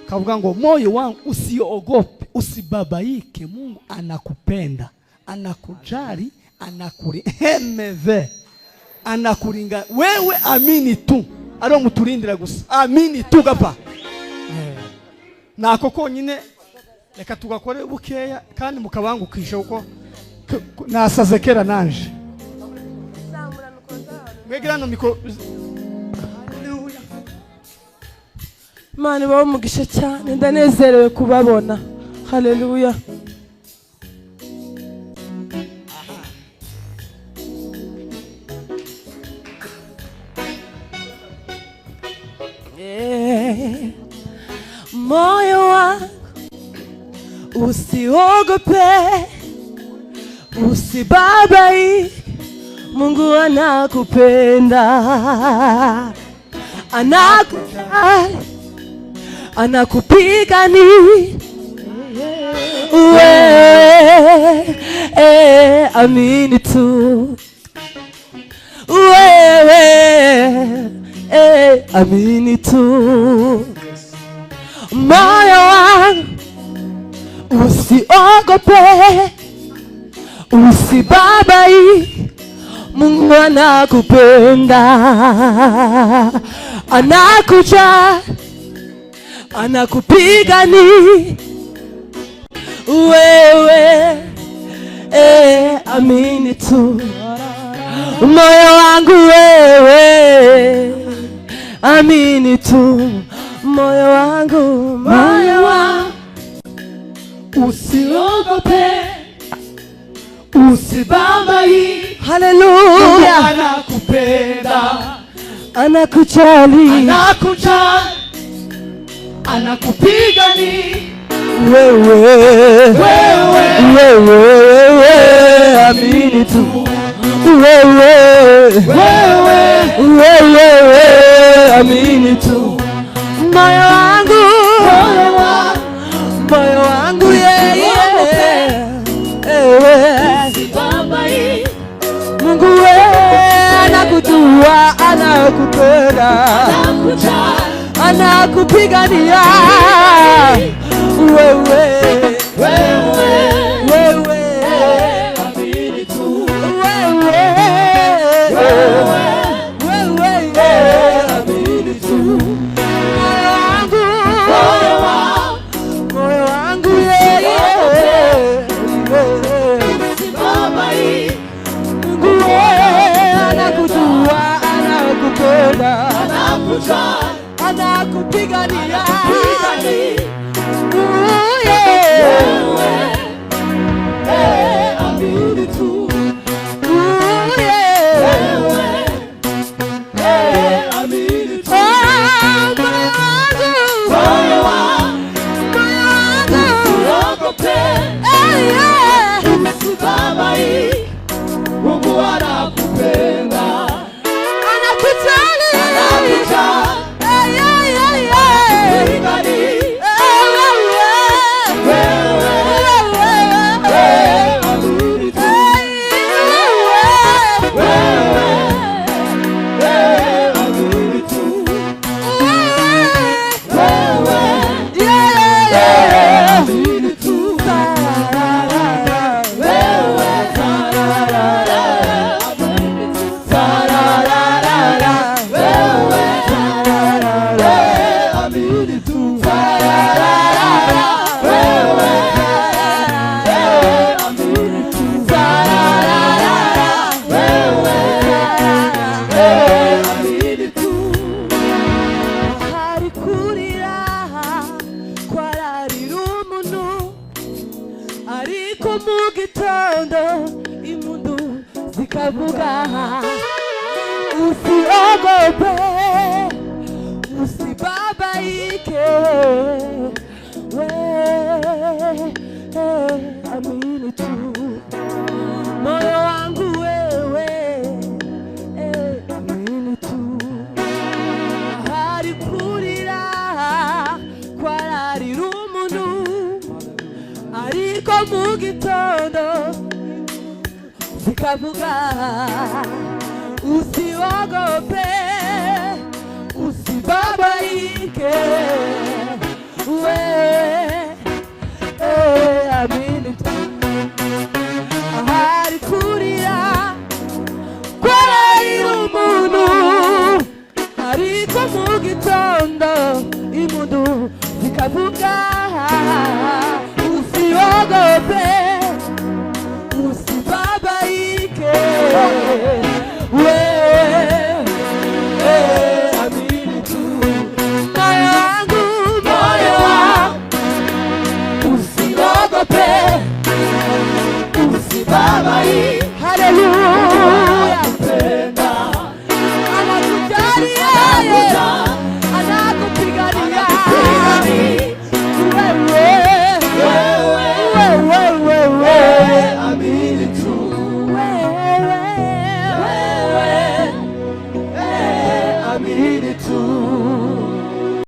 kavuga ngo moyo wangu usiogope, usibabaike, Mungu anakupenda, anakujali, anakuringa. Wewe amini tu, aro muturindira gusa, amini tu gapa. Nako konyine reka tugakore bukeya kandi mukabangukisha uko nasaze kera nanje. Mwegirano miko. Haleluya. Mani bawo mugisha cyane, ndanezerewe kubabona. Haleluya. Moyo wangu usiogope, usibabaike, Mungu anakupenda, anakujali, anakupigania. Wewe amini tu, wewe amini tu. Moyo wangu usiogope, usibabaike, Mungu anakupenda, anakujali, anakupigania. Wewe amini tu. Moyo wangu wewe amini tu. Moyo wangu usiogope, usibabaike. Haleluya. Anakupenda, anakujali, anakupigania. Wewe amini tu. Wewe amini tu. Moyo wangu yeye, Mungu wewe anakujua, anakupenda, anakupigania. Wewe amini tu. Wewe amini tu. Moyo wangu yeye, Mungu wewe anakujua, anakupenda, anakupigania. Amini tu. Amini tu. Moyo wangu usiogope, usibabaike, Mungu anakupenda, Anakujali, ariko mu gitondo impundu zikavuga. Usiogope, usibabaike, amini tu. Moyo wangu wewe amini tu. Hari kurira kwararira umuntu, ariko mu gitondo zikavuga. Usiogope, usibabaike, ndavuga